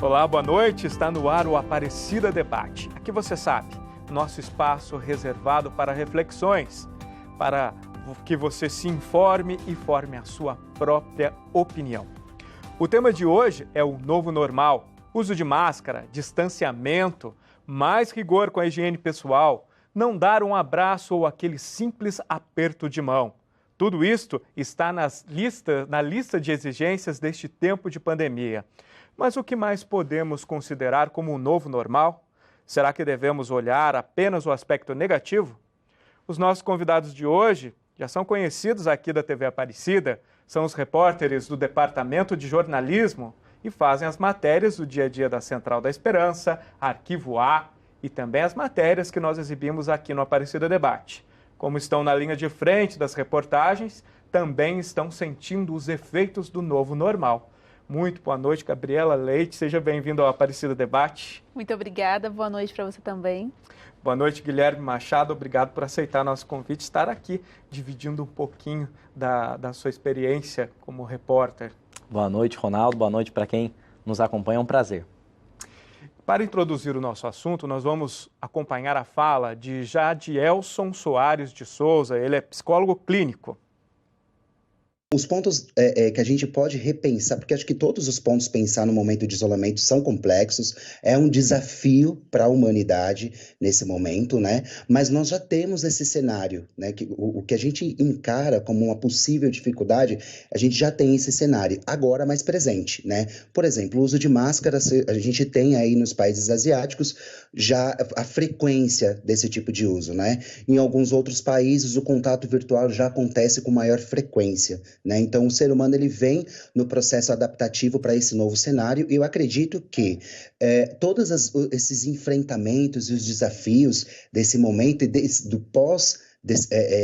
Olá, boa noite. Está no ar o Aparecida Debate. Aqui você sabe, nosso espaço reservado para reflexões, para que você se informe e forme a sua própria opinião. O tema de hoje é o novo normal, uso de máscara, distanciamento, mais rigor com a higiene pessoal, não dar um abraço ou aquele simples aperto de mão. Tudo isto está na lista de exigências deste tempo de pandemia. Mas o que mais podemos considerar como um novo normal? Será que devemos olhar apenas o aspecto negativo? Os nossos convidados de hoje já são conhecidos aqui da TV Aparecida, são os repórteres do Departamento de Jornalismo e fazem as matérias do dia a dia da Central da Esperança, Arquivo A e também as matérias que nós exibimos aqui no Aparecida Debate. Como estão na linha de frente das reportagens, também estão sentindo os efeitos do novo normal. Muito boa noite, Gabriela Leite. Seja bem-vindo ao Aparecida Debate. Muito obrigada. Boa noite para você também. Boa noite, Guilherme Machado. Obrigado por aceitar nosso convite, estar aqui dividindo um pouquinho da sua experiência como repórter. Boa noite, Ronaldo. Boa noite para quem nos acompanha. É um prazer. Para introduzir o nosso assunto, nós vamos acompanhar a fala de Jadielson Soares de Souza. Ele é psicólogo clínico. Os pontos que a gente pode repensar, porque acho que todos os pontos pensar no momento de isolamento são complexos, é um desafio para a humanidade nesse momento, né? Mas nós já temos esse cenário, né? O que a gente encara como uma possível dificuldade, a gente já tem esse cenário, agora mais presente, né? Por exemplo, o uso de máscara, a gente tem aí nos países asiáticos já a frequência desse tipo de uso, né? Em alguns outros países, o contato virtual já acontece com maior frequência, né? Então, o ser humano ele vem no processo adaptativo para esse novo cenário e eu acredito que todos esses enfrentamentos e os desafios desse momento e do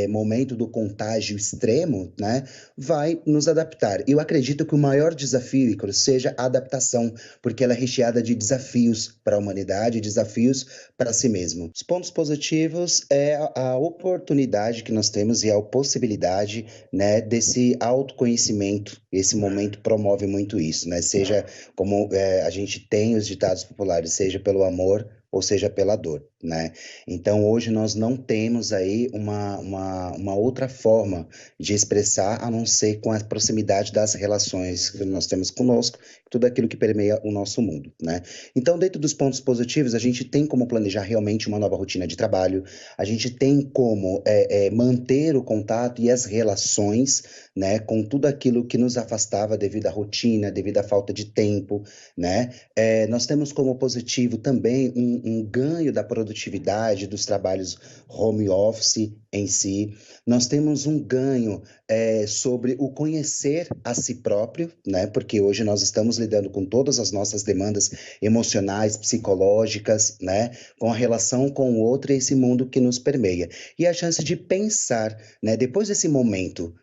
momento do contágio extremo, né, vai nos adaptar. Eu acredito que o maior desafio, Ícaro, seja a adaptação, porque ela é recheada de desafios para a humanidade, desafios para si mesmo. Os pontos positivos é a oportunidade que nós temos e a possibilidade, né, desse autoconhecimento. Esse momento promove muito isso, né? Seja como a gente tem os ditados populares, seja pelo amor ou seja pela dor, né? Então, hoje nós não temos aí uma outra forma de expressar, a não ser com a proximidade das relações que nós temos conosco, tudo aquilo que permeia o nosso mundo, né? Então, dentro dos pontos positivos, a gente tem como planejar realmente uma nova rotina de trabalho, a gente tem como manter o contato e as relações, né, com tudo aquilo que nos afastava devido à rotina, devido à falta de tempo, né? Nós temos como positivo também um ganho da produtividade dos trabalhos home office em si. Nós temos um ganho sobre o conhecer a si próprio, né? Porque hoje nós estamos lidando com todas as nossas demandas emocionais, psicológicas, né? Com a relação com o outro e esse mundo que nos permeia. E a chance de pensar, né? Depois desse momento,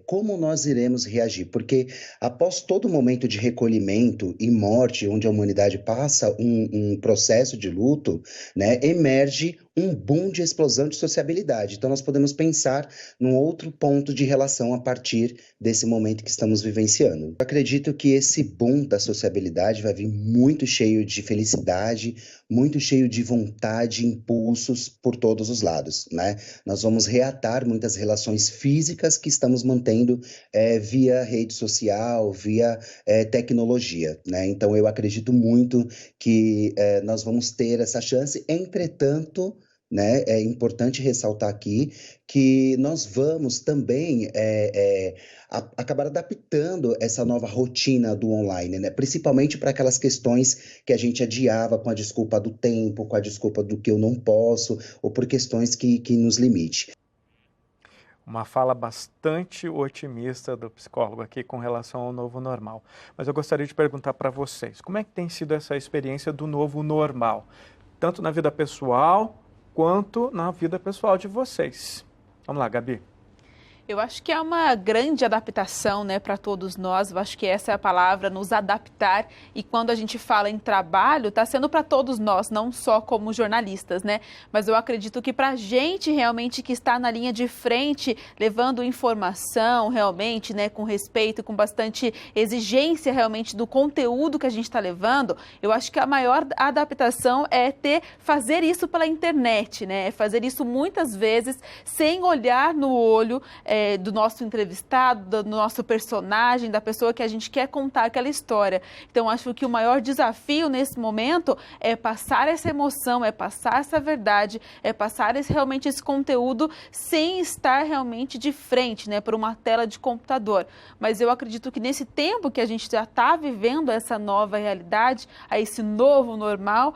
como nós iremos reagir, porque após todo momento de recolhimento e morte, onde a humanidade passa um processo de luto, né, emerge um boom de explosão de sociabilidade. Então, nós podemos pensar num outro ponto de relação a partir desse momento que estamos vivenciando. Eu acredito que esse boom da sociabilidade vai vir muito cheio de felicidade, muito cheio de vontade, impulsos por todos os lados, né? Nós vamos reatar muitas relações físicas que estamos mantendo via rede social, via tecnologia, né? Então, eu acredito muito que nós vamos ter essa chance, entretanto, né, é importante ressaltar aqui que nós vamos também acabar adaptando essa nova rotina do online, né? Principalmente para aquelas questões que a gente adiava com a desculpa do tempo, com a desculpa do que eu não posso, ou por questões que nos limite. Uma fala bastante otimista do psicólogo aqui com relação ao novo normal. Mas eu gostaria de perguntar para vocês, como é que tem sido essa experiência do novo normal? Tanto na vida pessoal quanto na vida pessoal de vocês. Vamos lá, Gabi. Eu acho que é uma grande adaptação, né, para todos nós. Eu acho que essa é a palavra, nos adaptar. E quando a gente fala em trabalho, está sendo para todos nós, não só como jornalistas, né? Mas eu acredito que para a gente realmente que está na linha de frente, levando informação realmente, né, com respeito, com bastante exigência realmente do conteúdo que a gente está levando, eu acho que a maior adaptação é fazer isso pela internet, né? É fazer isso muitas vezes sem olhar no olho do nosso entrevistado, do nosso personagem, da pessoa que a gente quer contar aquela história. Então, acho que o maior desafio nesse momento é passar essa emoção, é passar essa verdade, é passar realmente esse conteúdo sem estar realmente de frente, né, por uma tela de computador. Mas eu acredito que nesse tempo que a gente já está vivendo essa nova realidade, esse novo normal,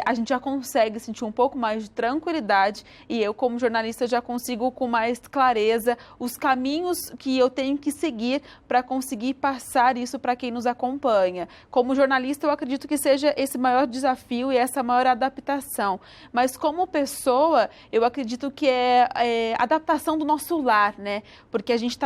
a gente já consegue sentir um pouco mais de tranquilidade e eu, como jornalista, já consigo com mais clareza os caminhos que eu tenho que seguir para conseguir passar isso para quem nos acompanha. Como jornalista, eu acredito que seja esse maior desafio e essa maior adaptação. Mas como pessoa, eu acredito que é adaptação do nosso lar, né? Porque a gente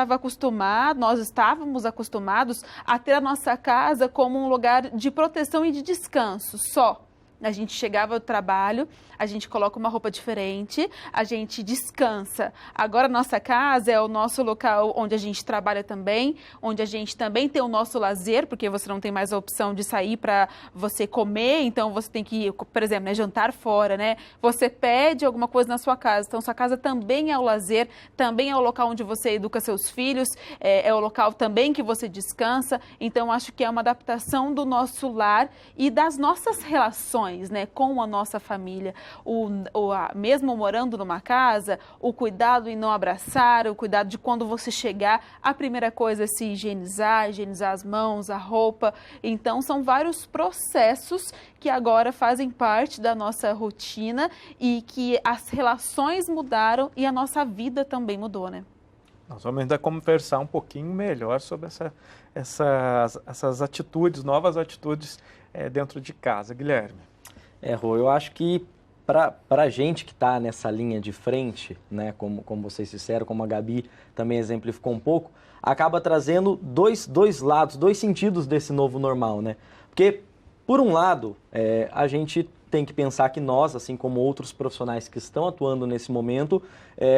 nós estávamos acostumados a ter a nossa casa como um lugar de proteção e de descanso só. A gente chegava ao trabalho, a gente coloca uma roupa diferente, a gente descansa. Agora, nossa casa é o nosso local onde a gente trabalha também, onde a gente também tem o nosso lazer, porque você não tem mais a opção de sair para você comer, então você tem que, por exemplo, né, jantar fora, né? Você pede alguma coisa na sua casa, então sua casa também é o lazer, também é o local onde você educa seus filhos, é o local também que você descansa. Então, acho que é uma adaptação do nosso lar e das nossas relações, né, com a nossa família. Mesmo morando numa casa, o cuidado em não abraçar, o cuidado de quando você chegar, a primeira coisa é se higienizar as mãos, a roupa. Então, são vários processos que agora fazem parte da nossa rotina e que as relações mudaram e a nossa vida também mudou, né? Nós vamos ainda conversar um pouquinho melhor sobre essas atitudes, novas atitudes dentro de casa. Guilherme. Rô, eu acho que para a gente que está nessa linha de frente, né, como vocês disseram, como a Gabi também exemplificou um pouco, acaba trazendo dois lados, dois sentidos desse novo normal, né? Porque, por um lado, a gente tem que pensar que nós, assim como outros profissionais que estão atuando nesse momento,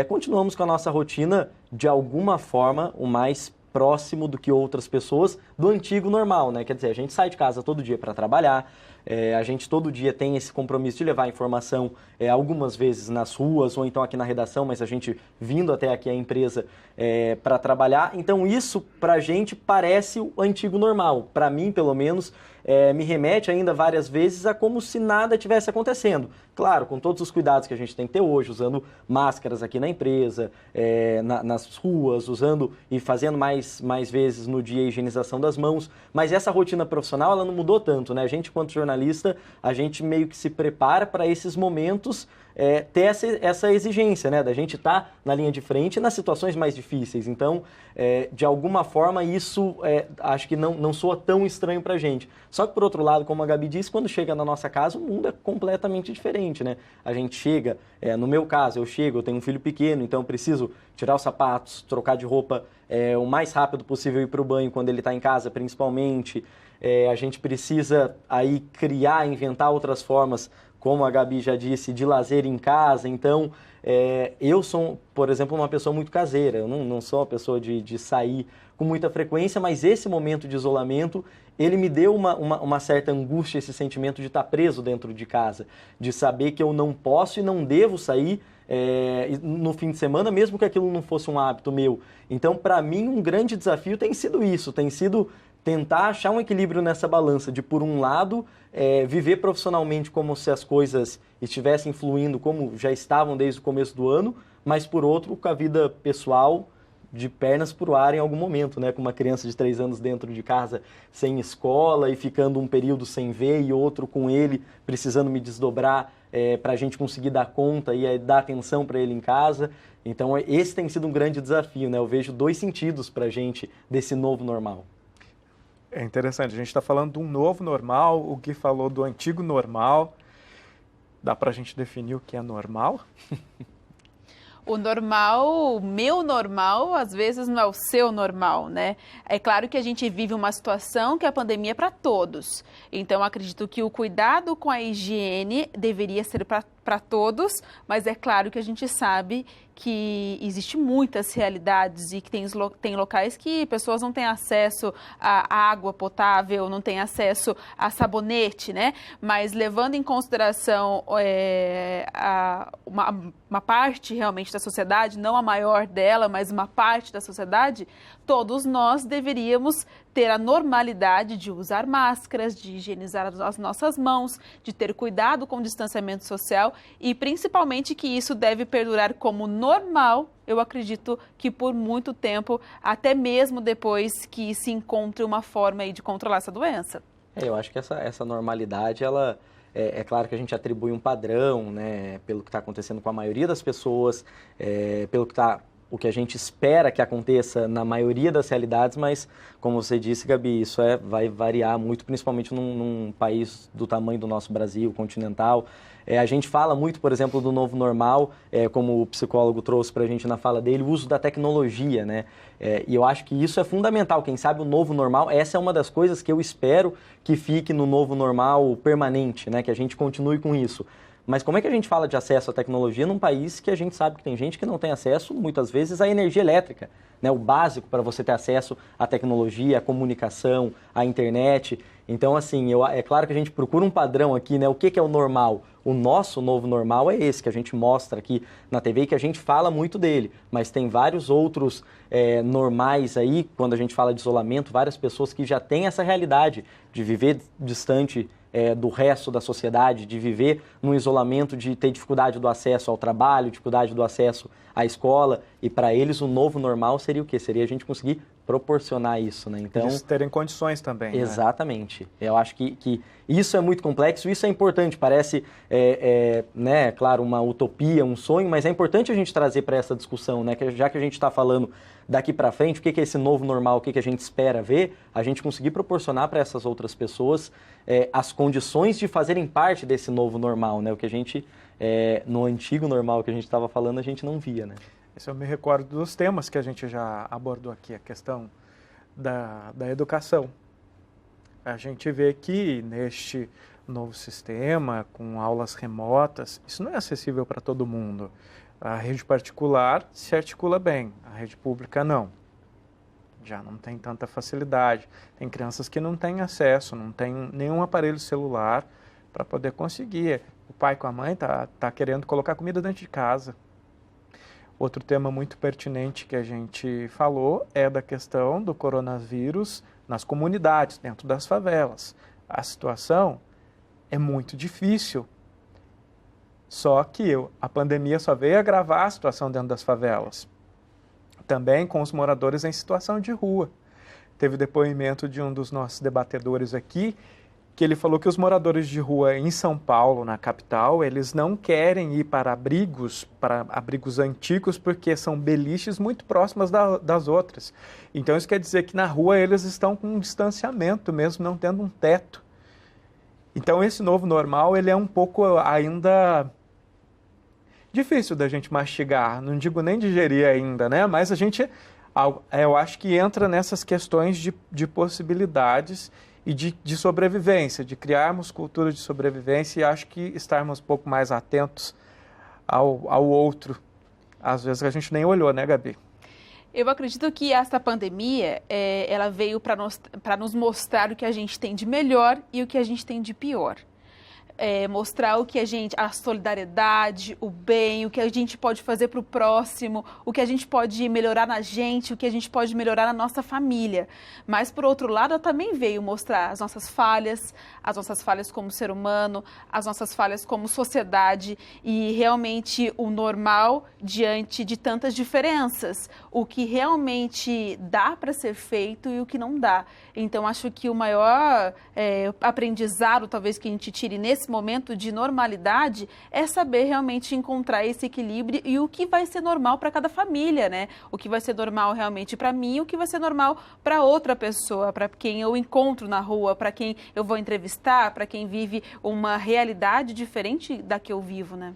continuamos com a nossa rotina, de alguma forma, o mais próximo do que outras pessoas do antigo normal, né? Quer dizer, a gente sai de casa todo dia para trabalhar, a gente todo dia tem esse compromisso de levar a informação, algumas vezes nas ruas ou então aqui na redação, mas a gente vindo até aqui a empresa para trabalhar. Então isso para a gente parece o antigo normal. Para mim, pelo menos, me remete ainda várias vezes a como se nada tivesse acontecendo. Claro, com todos os cuidados que a gente tem que ter hoje, usando máscaras aqui na empresa, nas ruas, usando e fazendo mais vezes no dia a higienização das mãos. Mas essa rotina profissional, ela não mudou tanto, né? A gente, enquanto jornalista, a gente meio que se prepara para esses momentos ter essa exigência, né? Da gente estar na linha de frente nas situações mais difíceis. Então, de alguma forma, isso acho que não soa tão estranho para a gente. Só que, por outro lado, como a Gabi disse, quando chega na nossa casa, o mundo é completamente diferente, né? A gente chega, no meu caso, eu tenho um filho pequeno, então eu preciso tirar os sapatos, trocar de roupa o mais rápido possível, ir para o banho quando ele está em casa, principalmente. A gente precisa aí inventar outras formas, como a Gabi já disse, de lazer em casa. Então, eu sou, por exemplo, uma pessoa muito caseira. Eu não sou uma pessoa de sair com muita frequência, mas esse momento de isolamento, ele me deu uma certa angústia, esse sentimento de estar preso dentro de casa, de saber que eu não posso e não devo sair no fim de semana, mesmo que aquilo não fosse um hábito meu. Então, para mim, um grande desafio tem sido isso, tem sido tentar achar um equilíbrio nessa balança de, por um lado, viver profissionalmente como se as coisas estivessem fluindo como já estavam desde o começo do ano, mas, por outro, com a vida pessoal de pernas pro ar em algum momento, né? Com uma criança de 3 anos dentro de casa, sem escola e ficando um período sem ver e outro com ele, precisando me desdobrar para a gente conseguir dar conta e dar atenção para ele em casa. Então, esse tem sido um grande desafio, né? Eu vejo 2 sentidos para a gente desse novo normal. É interessante, a gente está falando de um novo normal, o Gui falou do antigo normal. Dá para a gente definir o que é normal? O normal, o meu normal, às vezes não é o seu normal, né? É claro que a gente vive uma situação que a pandemia é para todos. Então, acredito que o cuidado com a higiene deveria ser para todos, mas é claro que a gente sabe que existe muitas realidades e que tem locais que pessoas não têm acesso a água potável, não têm acesso a sabonete, né? Mas levando em consideração uma parte realmente da sociedade, não a maior dela, mas uma parte da sociedade, todos nós deveríamos ter a normalidade de usar máscaras, de higienizar as nossas mãos, de ter cuidado com o distanciamento social e principalmente que isso deve perdurar como normal, eu acredito que por muito tempo, até mesmo depois que se encontre uma forma aí de controlar essa doença. Eu acho que essa normalidade, ela é claro que a gente atribui um padrão, né, pelo que está acontecendo com a maioria das pessoas, o que a gente espera que aconteça na maioria das realidades, mas, como você disse, Gabi, isso vai variar muito, principalmente num país do tamanho do nosso Brasil, continental. A gente fala muito, por exemplo, do novo normal, como o psicólogo trouxe para a gente na fala dele, o uso da tecnologia, né? E eu acho que isso é fundamental. Quem sabe o novo normal, essa é uma das coisas que eu espero que fique no novo normal permanente, né? Que a gente continue com isso. Mas como é que a gente fala de acesso à tecnologia num país que a gente sabe que tem gente que não tem acesso, muitas vezes, à energia elétrica, né? O básico para você ter acesso à tecnologia, à comunicação, à internet. Então, assim, é claro que a gente procura um padrão aqui, né? O que é o normal? O nosso novo normal é esse, que a gente mostra aqui na TV e que a gente fala muito dele. Mas tem vários outros normais aí, quando a gente fala de isolamento, várias pessoas que já têm essa realidade de viver distante do resto da sociedade, de viver num isolamento, de ter dificuldade do acesso ao trabalho, dificuldade do acesso à escola. E para eles o novo normal seria o quê? Seria a gente conseguir proporcionar isso, né? Então, eles terem condições também. Exatamente. Né? Eu acho que isso é muito complexo, isso é importante. Parece, né, claro, uma utopia, um sonho, mas é importante a gente trazer para essa discussão, né? Já que a gente está falando daqui para frente, o que é esse novo normal, o que a gente espera ver, a gente conseguir proporcionar para essas outras pessoas as condições de fazerem parte desse novo normal, né? O que a gente, no antigo normal que a gente estava falando, a gente não via, né? Isso eu me recordo dos temas que a gente já abordou aqui, a questão da educação. A gente vê que neste novo sistema, com aulas remotas, isso não é acessível para todo mundo. A rede particular se articula bem, a rede pública não. Já não tem tanta facilidade. Tem crianças que não têm acesso, não têm nenhum aparelho celular para poder conseguir. O pai com a mãe tá querendo colocar comida dentro de casa. Outro tema muito pertinente que a gente falou é da questão do coronavírus nas comunidades, dentro das favelas. A situação é muito difícil. Só que a pandemia só veio agravar a situação dentro das favelas. Também com os moradores em situação de rua. Teve depoimento de um dos nossos debatedores aqui, que ele falou que os moradores de rua em São Paulo, na capital, eles não querem ir para abrigos antigos, porque são beliches muito próximas das outras. Então isso quer dizer que na rua eles estão com um distanciamento, mesmo não tendo um teto. Então esse novo normal, ele é um pouco ainda difícil da gente mastigar, não digo nem digerir ainda, né? Mas eu acho que entra nessas questões de possibilidades e de sobrevivência, de criarmos cultura de sobrevivência, e acho que estarmos um pouco mais atentos ao outro. Às vezes a gente nem olhou, né, Gabi? Eu acredito que essa pandemia, ela veio para nos mostrar o que a gente tem de melhor e o que a gente tem de pior. Mostrar a solidariedade, o bem, o que a gente pode fazer para o próximo, o que a gente pode melhorar na gente, o que a gente pode melhorar na nossa família. Mas, por outro lado, ela também veio mostrar as nossas falhas como ser humano, as nossas falhas como sociedade e realmente o normal diante de tantas diferenças, o que realmente dá para ser feito e o que não dá. Então, acho que o maior aprendizado, talvez, que a gente tire nesse momento de normalidade é saber realmente encontrar esse equilíbrio e o que vai ser normal para cada família, né? O que vai ser normal realmente para mim, o que vai ser normal para outra pessoa, para quem eu encontro na rua, para quem eu vou entrevistar, para quem vive uma realidade diferente da que eu vivo, né?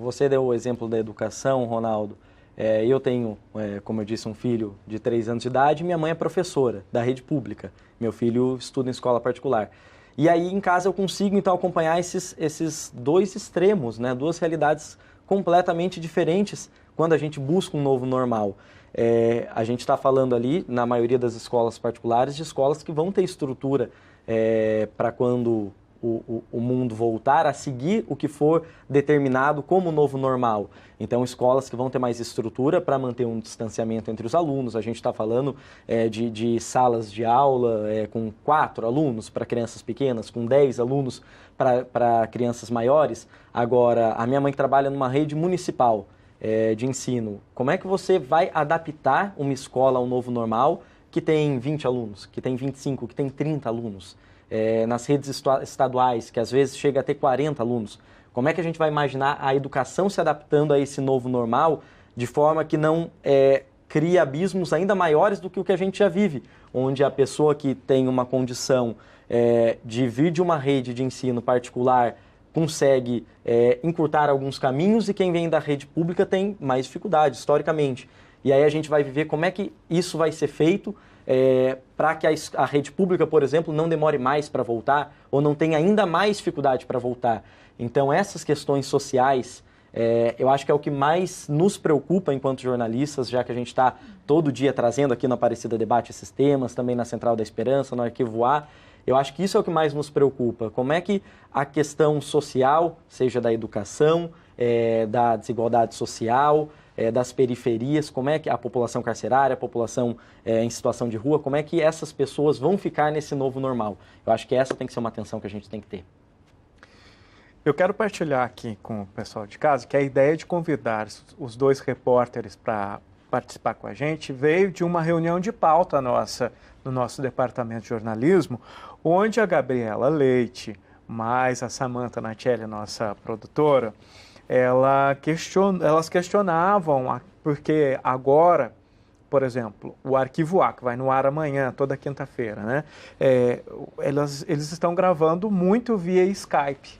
Você deu o exemplo da educação, Ronaldo. Eu tenho, como eu disse, um filho de 3 anos de idade e minha mãe é professora da rede pública. Meu filho estuda em escola particular. E aí em casa eu consigo então acompanhar esses dois extremos, né? Duas realidades completamente diferentes quando a gente busca um novo normal. A gente está falando ali, na maioria das escolas particulares, de escolas que vão ter estrutura para quando o mundo voltar a seguir o que for determinado como novo normal. Então, escolas que vão ter mais estrutura para manter um distanciamento entre os alunos. A gente está falando de salas de aula com 4 alunos para crianças pequenas, com 10 alunos para crianças maiores. Agora, a minha mãe que trabalha numa rede municipal de ensino, como é que você vai adaptar uma escola ao novo normal que tem 20 alunos, que tem 25, que tem 30 alunos? Nas redes estaduais, que às vezes chega a ter 40 alunos. Como é que a gente vai imaginar a educação se adaptando a esse novo normal de forma que não cria abismos ainda maiores do que o que a gente já vive, onde a pessoa que tem uma condição de vir de uma rede de ensino particular consegue encurtar alguns caminhos e quem vem da rede pública tem mais dificuldade, historicamente. E aí a gente vai viver como é que isso vai ser feito para que a rede pública, por exemplo, não demore mais para voltar ou não tenha ainda mais dificuldade para voltar. Então, essas questões sociais, eu acho que é o que mais nos preocupa enquanto jornalistas, já que a gente está todo dia trazendo aqui no Aparecida Debate esses temas, também na Central da Esperança, no Arquivo A. Eu acho que isso é o que mais nos preocupa. Como é que a questão social, seja da educação, da desigualdade social, das periferias, como é que a população carcerária, a população em situação de rua, como é que essas pessoas vão ficar nesse novo normal? Eu acho que essa tem que ser uma atenção que a gente tem que ter. Eu quero partilhar aqui com o pessoal de casa que a ideia de convidar os 2 repórteres para participar com a gente veio de uma reunião de pauta nossa, no nosso departamento de jornalismo, onde a Gabriela Leite, mais a Samantha Nachelli, nossa produtora, elas questionavam, porque agora, por exemplo, o Arquivo A, que vai no ar amanhã, toda quinta-feira, né? Eles estão gravando muito via Skype.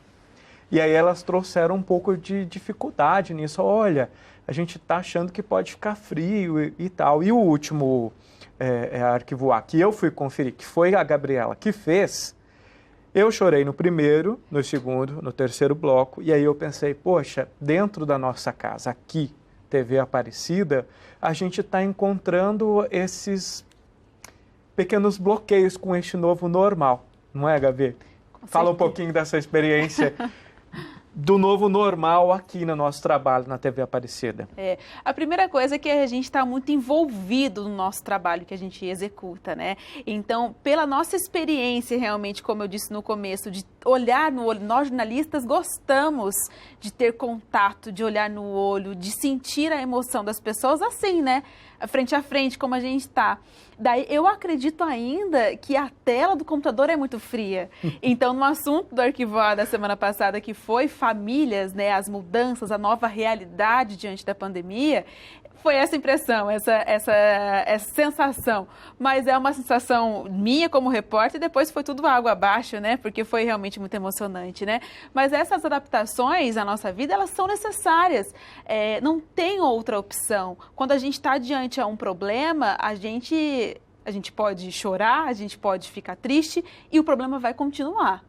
E aí elas trouxeram um pouco de dificuldade nisso. Olha, a gente está achando que pode ficar frio e tal. E o último Arquivo A que eu fui conferir, que foi a Gabriela que fez, eu chorei no primeiro, no segundo, no terceiro bloco, e aí eu pensei, poxa, dentro da nossa casa, aqui, TV Aparecida, a gente está encontrando esses pequenos bloqueios com este novo normal, não é, Gabi? Fala um pouquinho dessa experiência do novo normal aqui no nosso trabalho na TV Aparecida. A primeira coisa é que a gente está muito envolvido no nosso trabalho que a gente executa, né? Então, pela nossa experiência realmente, como eu disse no começo, de olhar no olho, nós jornalistas gostamos de ter contato, de olhar no olho, de sentir a emoção das pessoas assim, né? Frente a frente, como a gente está. Daí, eu acredito ainda que a tela do computador é muito fria. Então, no assunto do Arquivo A da semana passada, que foi famílias, né, as mudanças, a nova realidade diante da pandemia, foi essa impressão, essa sensação. Mas é uma sensação minha como repórter e depois foi tudo água abaixo, né? Porque foi realmente muito emocionante, né? Mas essas adaptações à nossa vida, elas são necessárias. Não tem outra opção. Quando a gente está diante a um problema, a gente pode chorar, a gente pode ficar triste e o problema vai continuar.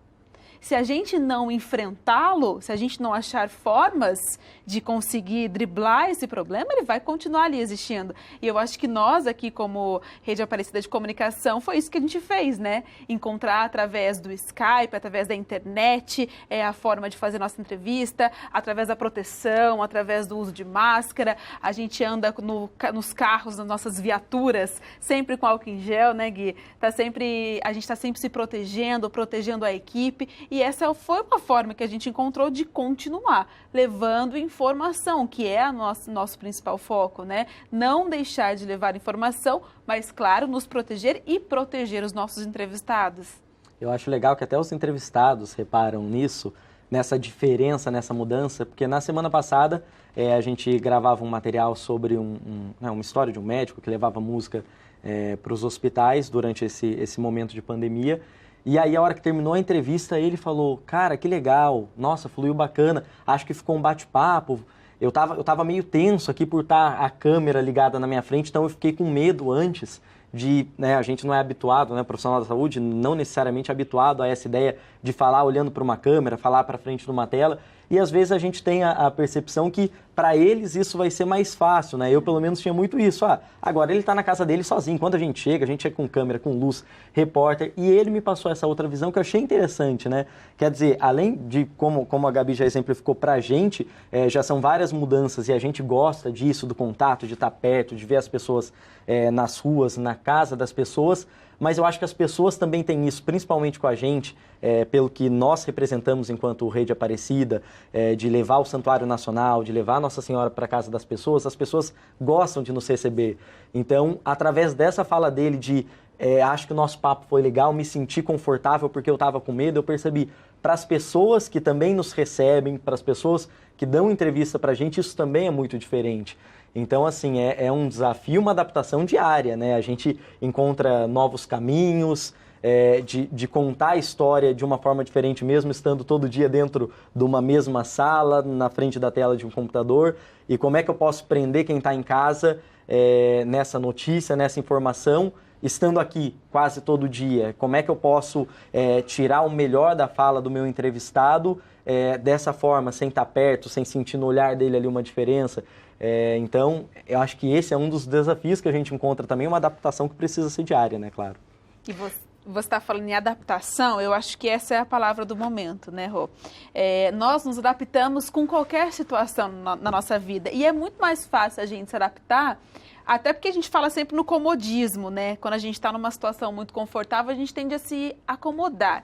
Se a gente não enfrentá-lo, se a gente não achar formas de conseguir driblar esse problema, ele vai continuar ali existindo. E eu acho que nós aqui, como Rede Aparecida de Comunicação, foi isso que a gente fez, né? Encontrar através do Skype, através da internet, a forma de fazer nossa entrevista, através da proteção, através do uso de máscara. A gente anda nos carros, nas nossas viaturas, sempre com álcool em gel, né, Gui? A gente está sempre se protegendo a equipe. E essa foi uma forma que a gente encontrou de continuar, levando informação, que é nosso principal foco, né? Não deixar de levar informação, mas, claro, nos proteger e proteger os nossos entrevistados. Eu acho legal que até os entrevistados reparam nisso, nessa diferença, nessa mudança, porque na semana passada a gente gravava um material sobre uma história de um médico que levava música para os hospitais durante esse momento de pandemia. E aí, a hora que terminou a entrevista, ele falou, cara, que legal, nossa, fluiu bacana, acho que ficou um bate-papo. Eu tava meio tenso aqui por estar a câmera ligada na minha frente, então eu fiquei com medo antes de, né, a gente não é habituado, né, profissional da saúde, não necessariamente habituado a essa ideia de falar olhando para uma câmera, falar para frente de uma tela, e às vezes a gente tem a percepção que para eles isso vai ser mais fácil, né? Eu pelo menos tinha muito isso, agora ele está na casa dele sozinho, quando a gente chega com câmera, com luz, repórter, e ele me passou essa outra visão que eu achei interessante, né? Quer dizer, além de como a Gabi já exemplificou para a gente, já são várias mudanças e a gente gosta disso, do contato, de estar perto, de ver as pessoas nas ruas, na casa das pessoas, mas eu acho que as pessoas também têm isso, principalmente com a gente, pelo que nós representamos enquanto Rede Aparecida, de levar o Santuário Nacional, de levar Nossa Senhora para a casa das pessoas, as pessoas gostam de nos receber. Então, através dessa fala dele de acho que o nosso papo foi legal, me senti confortável porque eu estava com medo, eu percebi, para as pessoas que também nos recebem, para as pessoas que dão entrevista para a gente, isso também é muito diferente. Então, assim, é um desafio, uma adaptação diária, né? A gente encontra novos caminhos, de contar a história de uma forma diferente, mesmo estando todo dia dentro de uma mesma sala, na frente da tela de um computador. E como é que eu posso prender quem está em casa nessa notícia, nessa informação, estando aqui quase todo dia? Como é que eu posso tirar o melhor da fala do meu entrevistado dessa forma, sem estar perto, sem sentir no olhar dele ali uma diferença? Então, eu acho que esse é um dos desafios que a gente encontra também, uma adaptação que precisa ser diária, né, claro. E você está falando em adaptação, eu acho que essa é a palavra do momento, né, Rô? Nós nos adaptamos com qualquer situação na nossa vida e é muito mais fácil a gente se adaptar, até porque a gente fala sempre no comodismo, né? Quando a gente está numa situação muito confortável, a gente tende a se acomodar.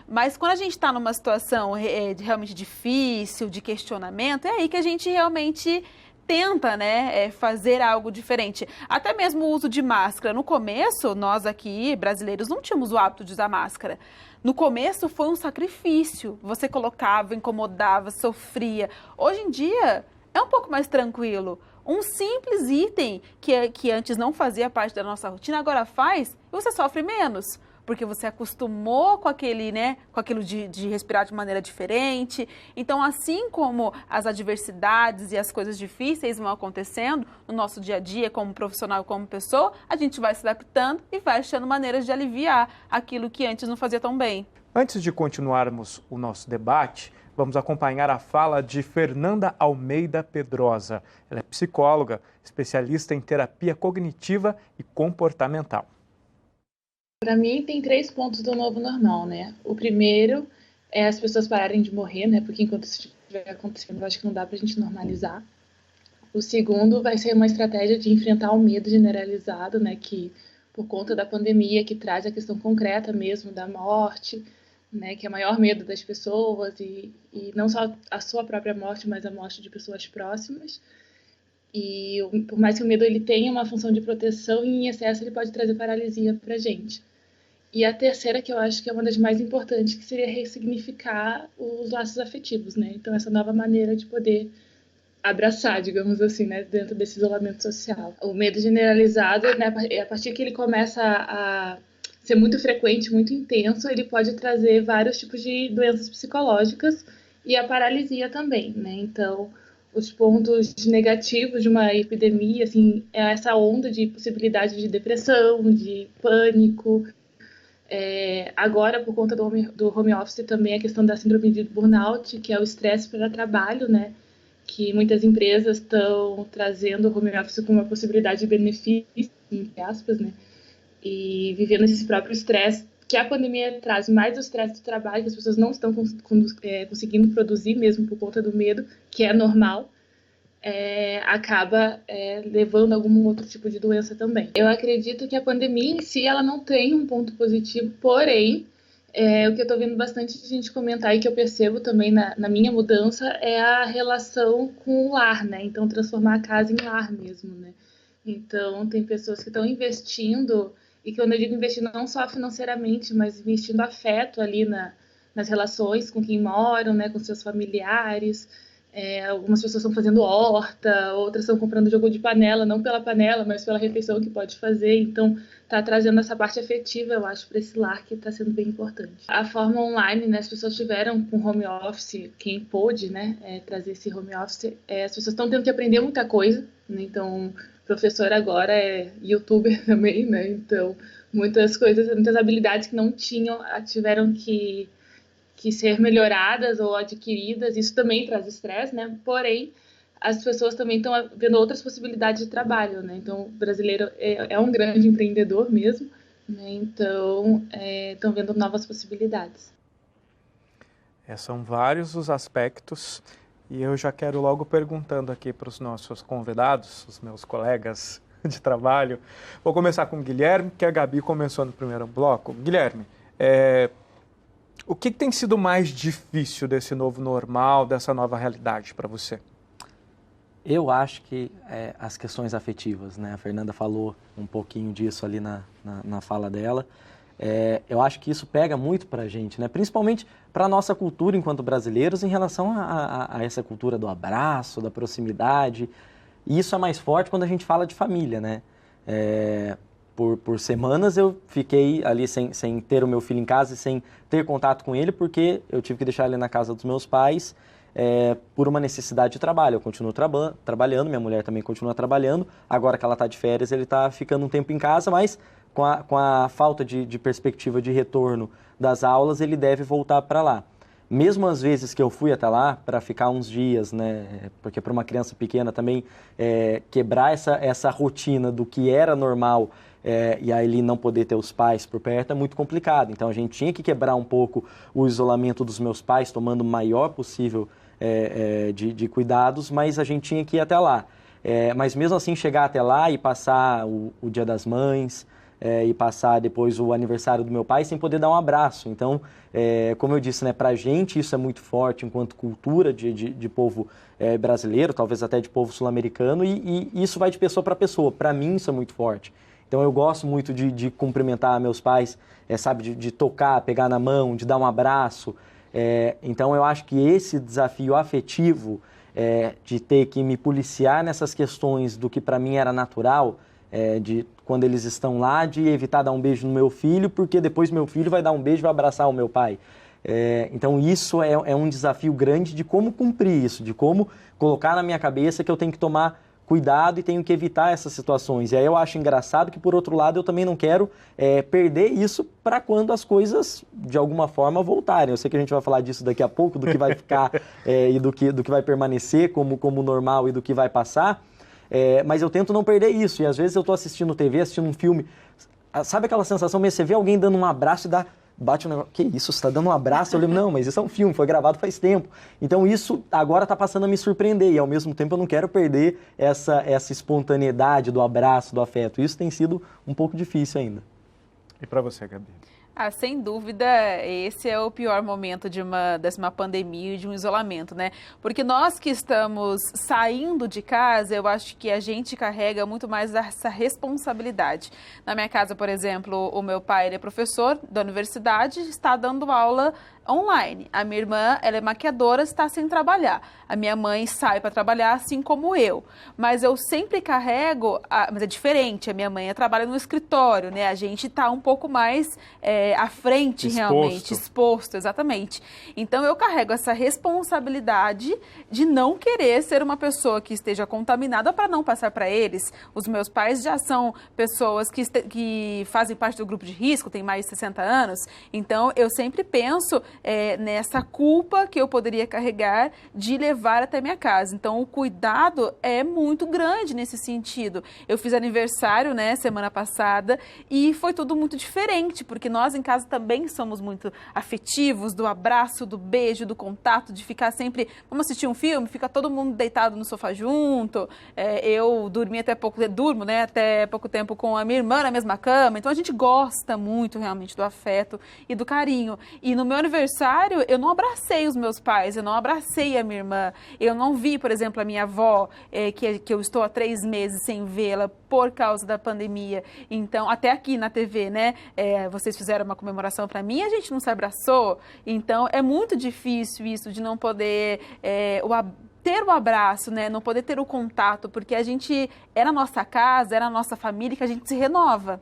Mas quando a gente está numa situação realmente difícil, de questionamento, é aí que a gente realmente tenta, né, fazer algo diferente. Até mesmo o uso de máscara. No começo, nós aqui, brasileiros, não tínhamos o hábito de usar máscara. No começo foi um sacrifício. Você colocava, incomodava, sofria. Hoje em dia é um pouco mais tranquilo. Um simples item que antes não fazia parte da nossa rotina, agora faz, e você sofre menos. Porque você acostumou com aquele, né, com aquilo de respirar de maneira diferente. Então, assim como as adversidades e as coisas difíceis vão acontecendo no nosso dia a dia, como profissional, como pessoa, a gente vai se adaptando e vai achando maneiras de aliviar aquilo que antes não fazia tão bem. Antes de continuarmos o nosso debate, vamos acompanhar a fala de Fernanda Almeida Pedrosa. Ela é psicóloga, especialista em terapia cognitiva e comportamental. Para mim, tem 3 pontos do novo normal, né? O primeiro é as pessoas pararem de morrer, né? Porque enquanto isso estiver acontecendo, eu acho que não dá para a gente normalizar. O segundo vai ser uma estratégia de enfrentar o medo generalizado, né? Que por conta da pandemia, que traz a questão concreta mesmo da morte, né? Que é o maior medo das pessoas e não só a sua própria morte, mas a morte de pessoas próximas. E por mais que o medo ele tenha uma função de proteção, em excesso ele pode trazer paralisia para a gente. E a terceira, que eu acho que é uma das mais importantes, que seria ressignificar os laços afetivos, né? Então, essa nova maneira de poder abraçar, digamos assim, né? Dentro desse isolamento social. O medo generalizado, né? A partir que ele começa a ser muito frequente, muito intenso, ele pode trazer vários tipos de doenças psicológicas e a paralisia também, né? Então, os pontos negativos de uma epidemia, assim, é essa onda de possibilidade de depressão, de pânico. Agora, por conta do home office, também a questão da síndrome de burnout, que é o estresse para trabalho, né? Que muitas empresas estão trazendo o home office como uma possibilidade de benefício, entre aspas, né? E vivendo esse próprio estresse, que a pandemia traz mais o estresse do trabalho, que as pessoas não estão conseguindo produzir mesmo por conta do medo, que é normal. Acaba levando a algum outro tipo de doença também. Eu acredito que a pandemia em si ela não tem um ponto positivo, porém, o que eu estou vendo bastante gente comentar e que eu percebo também na minha mudança é a relação com o lar, né? Então, transformar a casa em lar mesmo, né? Então, tem pessoas que estão investindo, e que quando eu digo investindo não só financeiramente, mas investindo afeto ali nas relações com quem moram, né? Com seus familiares, Algumas pessoas estão fazendo horta, outras estão comprando jogo de panela, não pela panela, mas pela refeição que pode fazer. Então, está trazendo essa parte afetiva, eu acho, para esse lar que está sendo bem importante. A forma online, né, as pessoas tiveram com home office, quem pôde, né, trazer esse home office, as pessoas estão tendo que aprender muita coisa, né, então, o professor agora é youtuber também, né, então, muitas coisas, muitas habilidades que não tinham, tiveram que ser melhoradas ou adquiridas. Isso também traz estresse, né? Porém, as pessoas também estão vendo outras possibilidades de trabalho, né? Então, o brasileiro é um grande empreendedor mesmo, né? Então, estão vendo novas possibilidades. São vários os aspectos e eu já quero logo perguntando aqui para os nossos convidados, os meus colegas de trabalho. Vou começar com o Guilherme, que a Gabi começou no primeiro bloco. Guilherme, o que tem sido mais difícil desse novo normal, dessa nova realidade para você? Eu acho que as questões afetivas, né? A Fernanda falou um pouquinho disso ali na fala dela. Eu acho que isso pega muito para a gente, né? Principalmente para a nossa cultura enquanto brasileiros em relação a essa cultura do abraço, da proximidade. E isso é mais forte quando a gente fala de família, né? Por semanas eu fiquei ali sem ter o meu filho em casa e sem ter contato com ele, porque eu tive que deixar ele na casa dos meus pais por uma necessidade de trabalho. Eu continuo trabalhando, minha mulher também continua trabalhando. Agora que ela está de férias, ele está ficando um tempo em casa, mas com a falta de perspectiva de retorno das aulas, ele deve voltar para lá. Mesmo às vezes que eu fui até lá para ficar uns dias, né, porque para uma criança pequena também quebrar essa rotina do que era normal e aí ele não poder ter os pais por perto é muito complicado. Então a gente tinha que quebrar um pouco o isolamento dos meus pais, tomando o maior possível de cuidados, mas a gente tinha que ir até lá. Mas mesmo assim chegar até lá e passar o Dia das Mães, e passar depois o aniversário do meu pai sem poder dar um abraço. Então, como eu disse, né, para a gente isso é muito forte enquanto cultura de povo brasileiro, talvez até de povo sul-americano, e isso vai de pessoa para pessoa. Para mim isso é muito forte. Então eu gosto muito de cumprimentar meus pais, sabe, de tocar, pegar na mão, de dar um abraço. Então eu acho que esse desafio afetivo de ter que me policiar nessas questões do que para mim era natural, de quando eles estão lá, de evitar dar um beijo no meu filho, porque depois meu filho vai dar um beijo e vai abraçar o meu pai. Então isso é um desafio grande de como cumprir isso, de como colocar na minha cabeça que eu tenho que tomar cuidado e tenho que evitar essas situações. E aí eu acho engraçado que, por outro lado, eu também não quero perder isso para quando as coisas, de alguma forma, voltarem. Eu sei que a gente vai falar disso daqui a pouco, do que vai ficar e do que vai permanecer como normal e do que vai passar. Mas eu tento não perder isso, e às vezes eu estou assistindo TV, assistindo um filme, sabe aquela sensação mesmo, você vê alguém dando um abraço e bate um negócio, que isso, você está dando um abraço? Eu lembro, não, mas isso é um filme, foi gravado faz tempo. Então isso agora está passando a me surpreender, e ao mesmo tempo eu não quero perder essa espontaneidade do abraço, do afeto. Isso tem sido um pouco difícil ainda. E para você, Gabi? Sem dúvida, esse é o pior momento dessa pandemia e de um isolamento, né? Porque nós que estamos saindo de casa, eu acho que a gente carrega muito mais essa responsabilidade. Na minha casa, por exemplo, o meu pai ele é professor da universidade, está dando aula online. A minha irmã, ela é maquiadora, está sem trabalhar. A minha mãe sai para trabalhar, assim como eu. Mas eu sempre carrego, mas é diferente, a minha mãe trabalha no escritório, né? A gente está um pouco mais à frente, realmente, exposto, exatamente. Então eu carrego essa responsabilidade de não querer ser uma pessoa que esteja contaminada para não passar para eles. Os meus pais já são pessoas que fazem parte do grupo de risco, têm mais de 60 anos. Então eu sempre penso nessa culpa que eu poderia carregar de levar até minha casa. Então, o cuidado é muito grande nesse sentido. Eu fiz aniversário, né, semana passada, e foi tudo muito diferente, porque nós em casa também somos muito afetivos, do abraço, do beijo, do contato, de ficar sempre, vamos assistir um filme, fica todo mundo deitado no sofá junto. Eu durmo, né, até pouco tempo com a minha irmã na mesma cama. Então, a gente gosta muito realmente do afeto e do carinho. E no meu aniversário, eu não abracei os meus pais, eu não abracei a minha irmã, eu não vi, por exemplo, a minha avó, que eu estou há 3 meses sem vê-la por causa da pandemia. Então, até aqui na TV, né, vocês fizeram uma comemoração para mim, a gente não se abraçou. Então, é muito difícil isso de não poder ter o abraço, né? Não poder ter o contato, porque a gente é na nossa casa, é na nossa família que a gente se renova.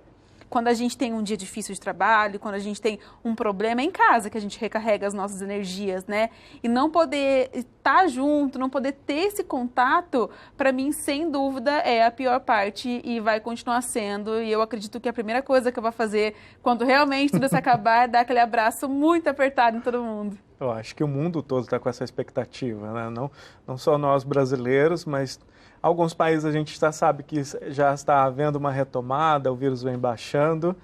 Quando a gente tem um dia difícil de trabalho, quando a gente tem um problema, é em casa que a gente recarrega as nossas energias, né? E não poder estar junto, não poder ter esse contato, para mim, sem dúvida, é a pior parte e vai continuar sendo. E eu acredito que a primeira coisa que eu vou fazer quando realmente tudo isso acabar é dar aquele abraço muito apertado em todo mundo. Eu acho que o mundo todo está com essa expectativa, né? Não só nós brasileiros, mas alguns países a gente já sabe que já está havendo uma retomada, o vírus vem baixando,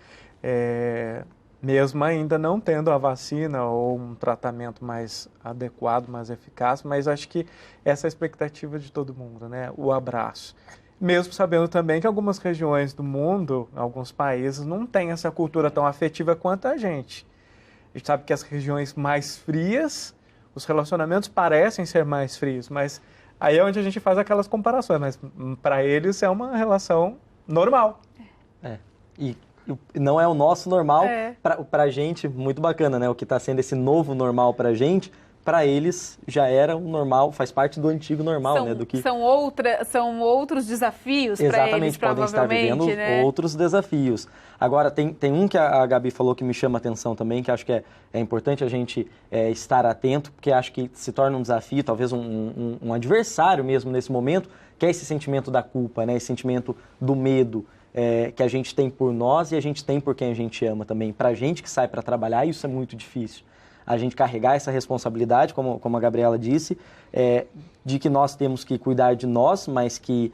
mesmo ainda não tendo a vacina ou um tratamento mais adequado, mais eficaz, mas acho que essa é a expectativa de todo mundo, né? O abraço. Mesmo sabendo também que algumas regiões do mundo, alguns países, não têm essa cultura tão afetiva quanto a gente. A gente sabe que as regiões mais frias, os relacionamentos parecem ser mais frios, mas aí é onde a gente faz aquelas comparações, mas para eles é uma relação normal. E não é o nosso normal, para a gente, muito bacana, né? O que está sendo esse novo normal para a gente, para eles já era o normal, faz parte do antigo normal, né? São outros desafios para eles, exatamente, podem estar vivendo, né? Outros desafios. Agora, tem um que a Gabi falou que me chama a atenção também, que acho que é importante a gente estar atento, porque acho que se torna um desafio, talvez um adversário mesmo nesse momento, que é esse sentimento da culpa, né? Esse sentimento do medo que a gente tem por nós e a gente tem por quem a gente ama também. Para a gente que sai para trabalhar, isso é muito difícil. A gente carregar essa responsabilidade, como a Gabriela disse, de que nós temos que cuidar de nós, mas que,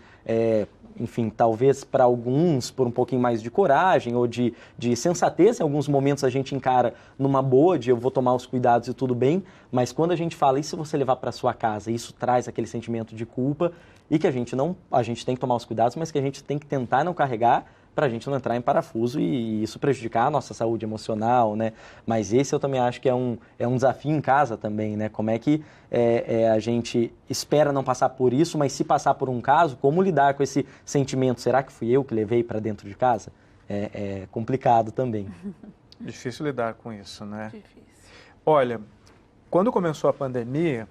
enfim, talvez para alguns, por um pouquinho mais de coragem ou de sensatez, em alguns momentos a gente encara numa boa, de eu vou tomar os cuidados e tudo bem, mas quando a gente fala, e se você levar para sua casa? Isso traz aquele sentimento de culpa e que a gente tem que tomar os cuidados, mas que a gente tem que tentar não carregar, para a gente não entrar em parafuso e isso prejudicar a nossa saúde emocional, né? Mas esse eu também acho que é um desafio em casa também, né? Como é que a gente espera não passar por isso, mas se passar por um caso, como lidar com esse sentimento? Será que fui eu que levei para dentro de casa? É complicado também. Difícil lidar com isso, né? Difícil. Olha, quando começou a pandemia,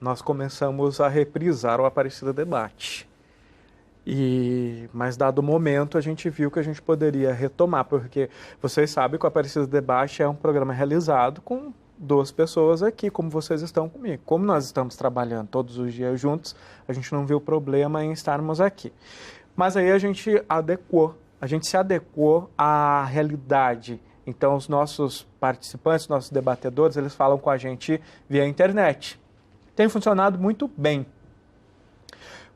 nós começamos a reprisar o Aparecida Debate. Mas dado o momento, a gente viu que a gente poderia retomar, porque vocês sabem que o Aparecida Debate é um programa realizado com 2 pessoas aqui, como vocês estão comigo. Como nós estamos trabalhando todos os dias juntos, a gente não viu problema em estarmos aqui. Mas aí a gente se adequou à realidade. Então, os nossos participantes, nossos debatedores, eles falam com a gente via internet. Tem funcionado muito bem.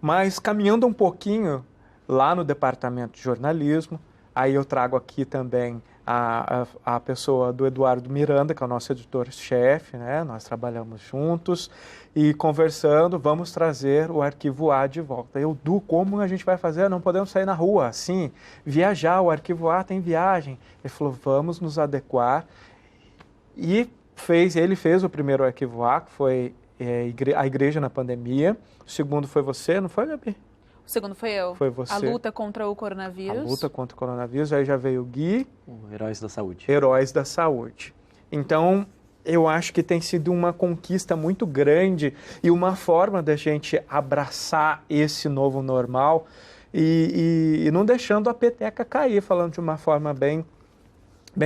Mas caminhando um pouquinho lá no departamento de jornalismo, aí eu trago aqui também a pessoa do Eduardo Miranda, que é o nosso editor-chefe, né? Nós trabalhamos juntos e conversando, vamos trazer o Arquivo A de volta. Como a gente vai fazer? Não podemos sair na rua assim, viajar, o Arquivo A tem viagem. Ele falou, vamos nos adequar. E ele fez o primeiro Arquivo A, que foi a Igreja na Pandemia. O segundo foi você, não foi, Gabi? O segundo foi eu. Foi você. A luta contra o coronavírus. A luta contra o coronavírus. Aí já veio o Gui. O Heróis da Saúde. Heróis da Saúde. Então, eu acho que tem sido uma conquista muito grande e uma forma da gente abraçar esse novo normal e não deixando a peteca cair, falando de uma forma bem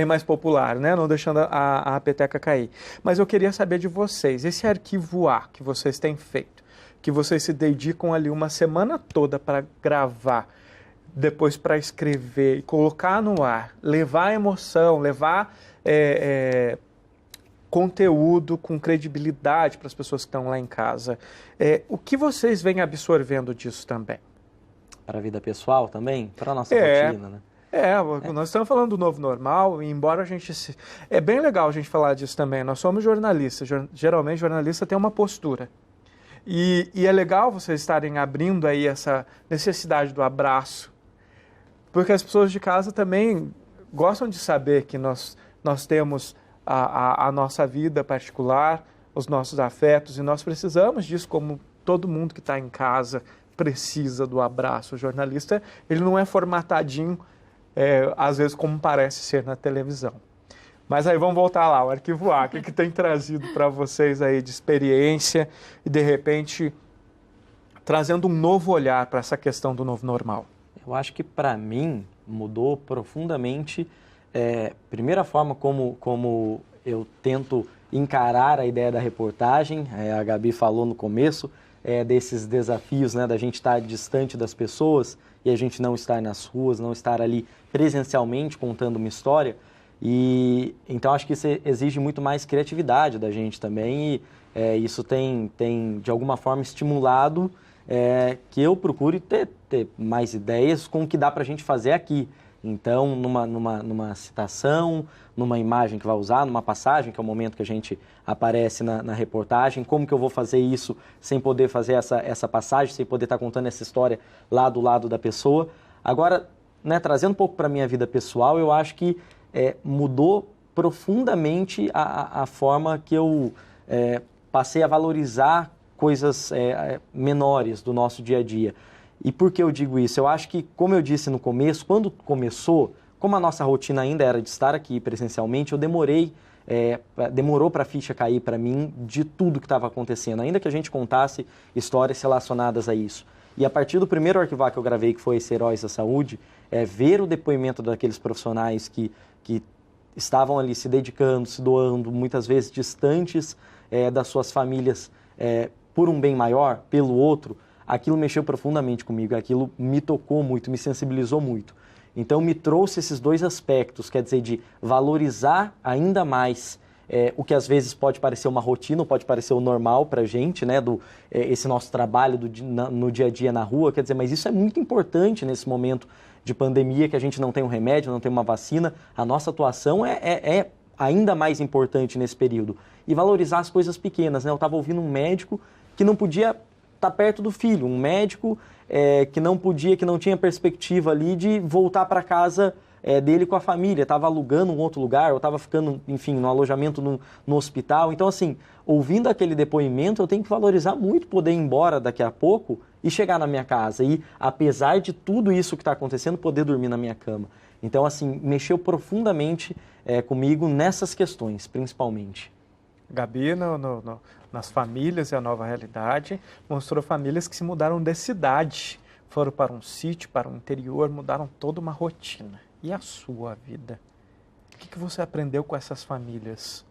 mais popular, né? Não deixando a peteca cair. Mas eu queria saber de vocês, esse Arquivo A que vocês têm feito, que vocês se dedicam ali uma semana toda para gravar, depois para escrever e colocar no ar, levar emoção, levar conteúdo com credibilidade para as pessoas que estão lá em casa. O que vocês vêm absorvendo disso também? Para a vida pessoal também? Para a nossa rotina, né? Nós estamos falando do novo normal, e embora a gente... É bem legal a gente falar disso também. Nós somos jornalistas. Geralmente, jornalista tem uma postura. E é legal vocês estarem abrindo aí essa necessidade do abraço, porque as pessoas de casa também gostam de saber que nós temos a nossa vida particular, os nossos afetos, e nós precisamos disso, como todo mundo que está em casa precisa do abraço. O jornalista, ele não é formatadinho, às vezes, como parece ser na televisão. Mas aí vamos voltar lá, o Arquivo A, o que tem trazido para vocês aí de experiência e, de repente, trazendo um novo olhar para essa questão do novo normal? Eu acho que para mim mudou profundamente, primeira forma como eu tento encarar a ideia da reportagem. A Gabi falou no começo desses desafios, né, da gente estar distante das pessoas e a gente não estar nas ruas, não estar ali presencialmente contando uma história. E então acho que isso exige muito mais criatividade da gente também, e isso tem de alguma forma estimulado que eu procure ter mais ideias com o que dá para a gente fazer aqui. Então, numa citação, numa imagem que vai usar, numa passagem, que é o momento que a gente aparece na reportagem, como que eu vou fazer isso sem poder fazer essa passagem, sem poder estar contando essa história lá do lado da pessoa. Agora, né, trazendo um pouco para a minha vida pessoal, eu acho que mudou profundamente a forma que eu passei a valorizar coisas menores do nosso dia a dia. E por que eu digo isso? Eu acho que, como eu disse no começo, quando começou, como a nossa rotina ainda era de estar aqui presencialmente, eu demorou para a ficha cair para mim de tudo que estava acontecendo, ainda que a gente contasse histórias relacionadas a isso. E a partir do primeiro Arquivar que eu gravei, que foi esse Heróis da Saúde, ver o depoimento daqueles profissionais que estavam ali se dedicando, se doando, muitas vezes distantes das suas famílias, por um bem maior, pelo outro, aquilo mexeu profundamente comigo, aquilo me tocou muito, me sensibilizou muito. Então me trouxe esses dois aspectos, quer dizer, de valorizar ainda mais o que às vezes pode parecer uma rotina, ou pode parecer o normal para a gente, né, esse nosso trabalho no dia a dia na rua, quer dizer, mas isso é muito importante nesse momento de pandemia, que a gente não tem um remédio, não tem uma vacina, a nossa atuação é ainda mais importante nesse período. E valorizar as coisas pequenas, né? Eu estava ouvindo um médico que não podia estar perto do filho, um médico que não tinha perspectiva ali de voltar para casa dele com a família, estava alugando um outro lugar, ou estava ficando, enfim, no alojamento no hospital. Então, assim, ouvindo aquele depoimento, eu tenho que valorizar muito poder ir embora daqui a pouco e chegar na minha casa. E, apesar de tudo isso que está acontecendo, poder dormir na minha cama. Então, assim, mexeu profundamente comigo nessas questões, principalmente. Gabi, nas famílias e a nova realidade, mostrou famílias que se mudaram de cidade, foram para um sítio, para o interior, mudaram toda uma rotina. E a sua vida? O que você aprendeu com essas famílias?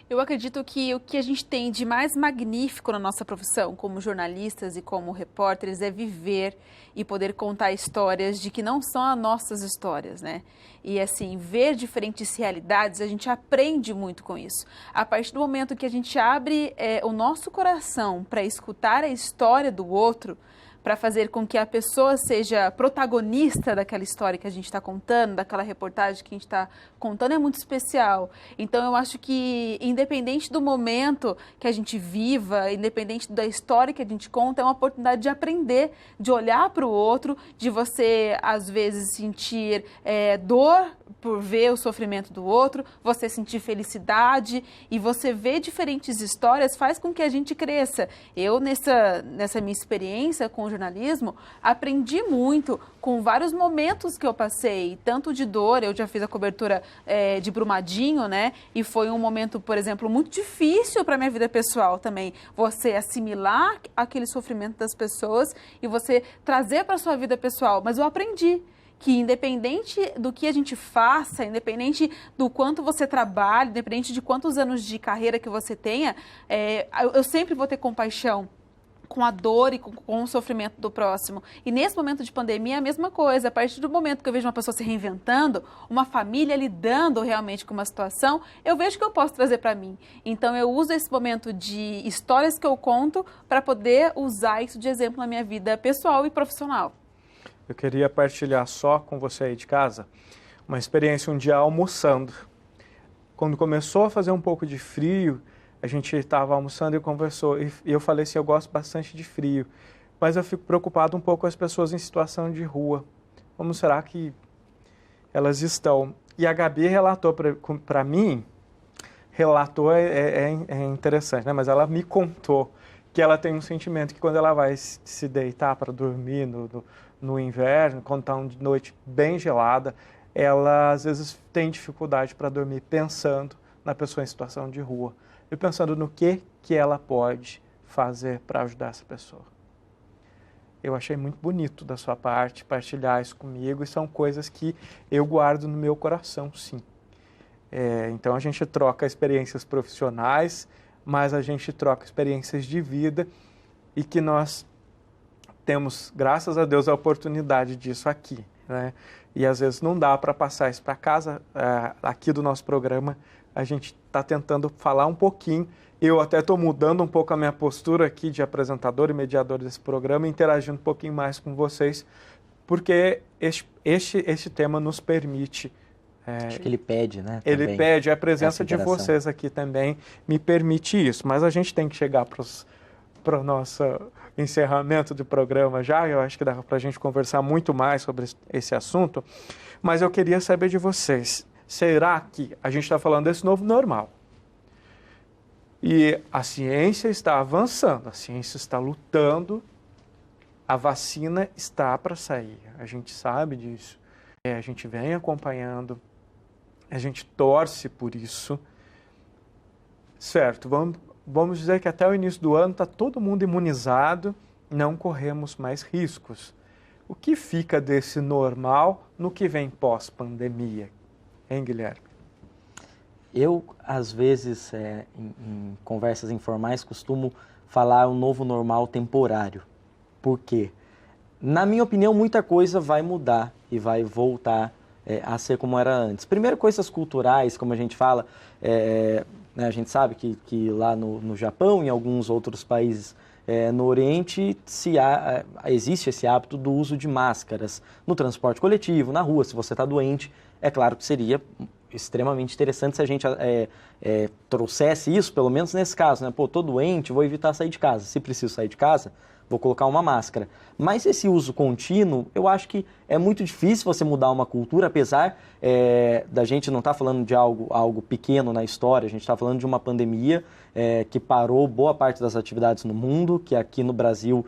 Eu acredito que o que a gente tem de mais magnífico na nossa profissão, como jornalistas e como repórteres, é viver e poder contar histórias de que não são as nossas histórias, né? E assim, ver diferentes realidades, a gente aprende muito com isso. A partir do momento que a gente abre o nosso coração para escutar a história do outro, para fazer com que a pessoa seja protagonista daquela história que a gente está contando, daquela reportagem que a gente está contando, é muito especial. Então, eu acho que, independente do momento que a gente viva, independente da história que a gente conta, é uma oportunidade de aprender, de olhar para o outro, de você, às vezes, sentir dor por ver o sofrimento do outro, você sentir felicidade, e você ver diferentes histórias faz com que a gente cresça. Eu, nessa minha experiência com o jornalismo, aprendi muito com vários momentos que eu passei, tanto de dor. Eu já fiz a cobertura de Brumadinho, né? E foi um momento, por exemplo, muito difícil para a minha vida pessoal também. Você assimilar aquele sofrimento das pessoas e você trazer para a sua vida pessoal. Mas eu aprendi que, independente do que a gente faça, independente do quanto você trabalha, independente de quantos anos de carreira que você tenha, eu sempre vou ter compaixão com a dor e com o sofrimento do próximo. E nesse momento de pandemia é a mesma coisa. A partir do momento que eu vejo uma pessoa se reinventando, uma família lidando realmente com uma situação, eu vejo que eu posso trazer para mim. Então eu uso esse momento de histórias que eu conto para poder usar isso de exemplo na minha vida pessoal e profissional. Eu queria partilhar só com você aí de casa uma experiência um dia almoçando. Quando começou a fazer um pouco de frio, a gente estava almoçando e conversou, e eu falei assim, eu gosto bastante de frio, mas eu fico preocupado um pouco com as pessoas em situação de rua. Como será que elas estão? E a Gabi relatou para mim, é interessante, né? Mas ela me contou que ela tem um sentimento que quando ela vai se deitar para dormir no inverno, quando está uma noite bem gelada, ela às vezes tem dificuldade para dormir pensando na pessoa em situação de rua. E pensando no que ela pode fazer para ajudar essa pessoa. Eu achei muito bonito da sua parte partilhar isso comigo e são coisas que eu guardo no meu coração, sim. Então a gente troca experiências profissionais, mas a gente troca experiências de vida e que nós temos, graças a Deus, a oportunidade disso aqui, né? E às vezes não dá para passar isso para casa. Aqui do nosso programa a gente está tentando falar um pouquinho. Eu até estou mudando um pouco a minha postura aqui de apresentador e mediador desse programa, interagindo um pouquinho mais com vocês, porque este tema nos permite. Acho que ele pede, né? Ele pede, a presença de vocês aqui também me permite isso, mas a gente tem que chegar para o nosso encerramento do programa já. Eu acho que dá para a gente conversar muito mais sobre esse assunto, mas eu queria saber de vocês, será que a gente está falando desse novo normal? E a ciência está avançando, a ciência está lutando, a vacina está para sair, a gente sabe disso, a gente vem acompanhando, a gente torce por isso, certo? Vamos dizer que até o início do ano está todo mundo imunizado, não corremos mais riscos. O que fica desse normal no que vem pós-pandemia, hein, Guilherme? Eu, às vezes, em conversas informais, costumo falar um novo normal temporário. Por quê? Na minha opinião, muita coisa vai mudar e vai voltar a ser como era antes. Primeiro, coisas culturais, como a gente fala, né, a gente sabe que lá no Japão e em alguns outros países no Oriente existe esse hábito do uso de máscaras no transporte coletivo, na rua. Se você está doente, é claro que seria extremamente interessante se a gente trouxesse isso, pelo menos nesse caso, né? Pô, tô doente, vou evitar sair de casa. Se preciso sair de casa, vou colocar uma máscara. Mas esse uso contínuo, eu acho que é muito difícil você mudar uma cultura, apesar da gente não estar falando de algo pequeno na história, a gente está falando de uma pandemia que parou boa parte das atividades no mundo, que aqui no Brasil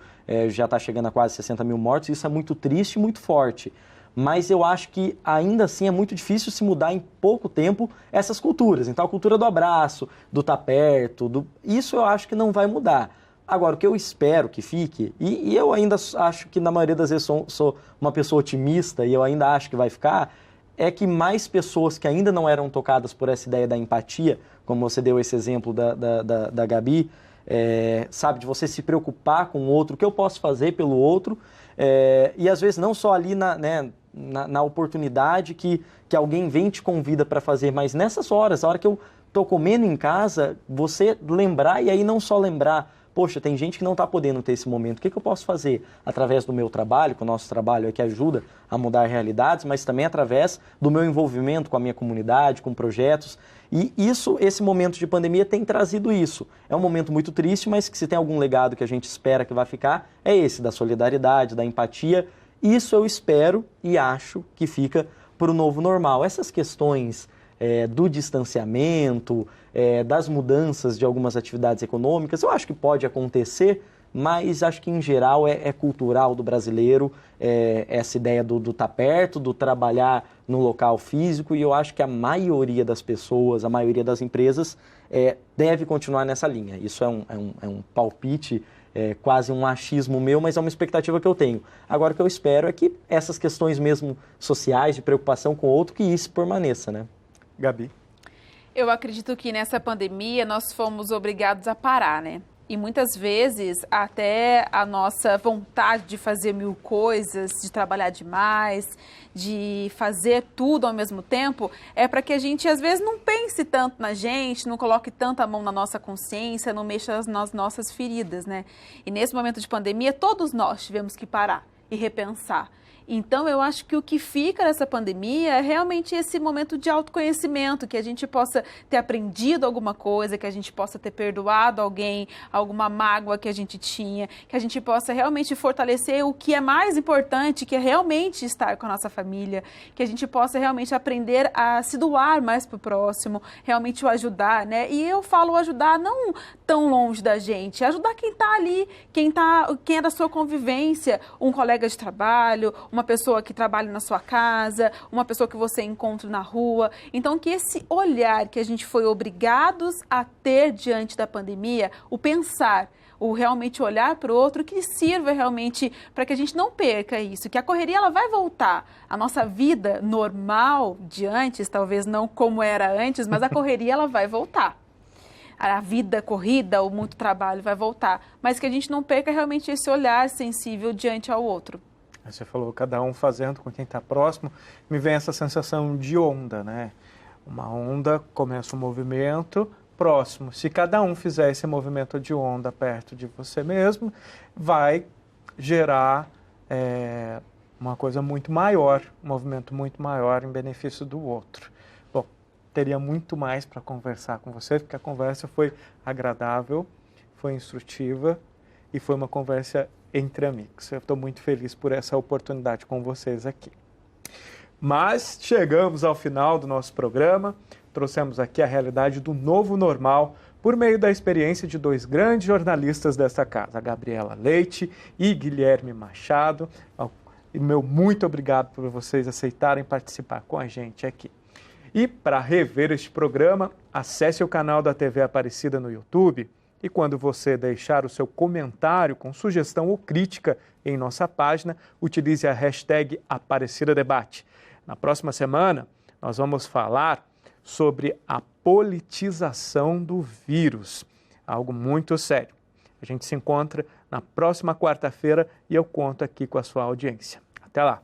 já está chegando a quase 60 mil mortos. Isso é muito triste e muito forte. Mas eu acho que ainda assim é muito difícil se mudar em pouco tempo essas culturas. Então a cultura do abraço, do estar perto, isso eu acho que não vai mudar. Agora, o que eu espero que fique, e eu ainda acho que na maioria das vezes sou uma pessoa otimista e eu ainda acho que vai ficar, é que mais pessoas que ainda não eram tocadas por essa ideia da empatia, como você deu esse exemplo da Gabi, sabe, de você se preocupar com o outro, o que eu posso fazer pelo outro, e às vezes não só ali na oportunidade que alguém vem e te convida para fazer, mas nessas horas, a hora que eu estou comendo em casa, você lembrar, e aí não só lembrar, poxa, tem gente que não está podendo ter esse momento, o que eu posso fazer? Através do meu trabalho, que o nosso trabalho é que ajuda a mudar realidades, mas também através do meu envolvimento com a minha comunidade, com projetos. E esse momento de pandemia tem trazido isso. É um momento muito triste, mas que se tem algum legado que a gente espera que vai ficar, é esse, da solidariedade, da empatia. Isso eu espero e acho que fica para o novo normal. Essas questões do distanciamento, das mudanças de algumas atividades econômicas, eu acho que pode acontecer, mas acho que em geral é cultural do brasileiro essa ideia do estar perto, do trabalhar no local físico, e eu acho que a maioria das pessoas, a maioria das empresas deve continuar nessa linha. Isso é um palpite, quase um achismo meu, mas é uma expectativa que eu tenho. Agora, o que eu espero é que essas questões mesmo sociais, de preocupação com o outro, que isso permaneça, né? Gabi? Eu acredito que nessa pandemia nós fomos obrigados a parar, né? E muitas vezes até a nossa vontade de fazer mil coisas, de trabalhar demais, de fazer tudo ao mesmo tempo, é para que a gente às vezes não pense tanto na gente, não coloque tanta mão na nossa consciência, não mexa nas nossas feridas, né? E nesse momento de pandemia, todos nós tivemos que parar e repensar. Então, eu acho que o que fica dessa pandemia é realmente esse momento de autoconhecimento, que a gente possa ter aprendido alguma coisa, que a gente possa ter perdoado alguém, alguma mágoa que a gente tinha, que a gente possa realmente fortalecer o que é mais importante, que é realmente estar com a nossa família, que a gente possa realmente aprender a se doar mais para o próximo, realmente o ajudar, né? E eu falo ajudar não tão longe da gente, ajudar quem está ali, quem é da sua convivência, um colega de trabalho, uma pessoa que trabalha na sua casa, uma pessoa que você encontra na rua. Então, que esse olhar que a gente foi obrigados a ter diante da pandemia, o pensar, o realmente olhar para o outro que sirva realmente para que a gente não perca isso, que a correria ela vai voltar. A nossa vida normal de antes, talvez não como era antes, mas a correria ela vai voltar. A vida corrida, o muito trabalho vai voltar, mas que a gente não perca realmente esse olhar sensível diante ao outro. Você falou, cada um fazendo com quem está próximo, me vem essa sensação de onda, né? Uma onda começa um movimento próximo. Se cada um fizer esse movimento de onda perto de você mesmo, vai gerar uma coisa muito maior, um movimento muito maior em benefício do outro. Bom, teria muito mais para conversar com você, porque a conversa foi agradável, foi instrutiva e foi uma conversa entre amigos. Eu estou muito feliz por essa oportunidade com vocês aqui. Mas chegamos ao final do nosso programa, trouxemos aqui a realidade do novo normal por meio da experiência de dois grandes jornalistas desta casa, a Gabriela Leite e Guilherme Machado. E meu muito obrigado por vocês aceitarem participar com a gente aqui. E para rever este programa, acesse o canal da TV Aparecida no YouTube e quando você deixar o seu comentário com sugestão ou crítica em nossa página, utilize a hashtag AparecidaDebate. Na próxima semana, nós vamos falar sobre a politização do vírus, algo muito sério. A gente se encontra na próxima quarta-feira e eu conto aqui com a sua audiência. Até lá!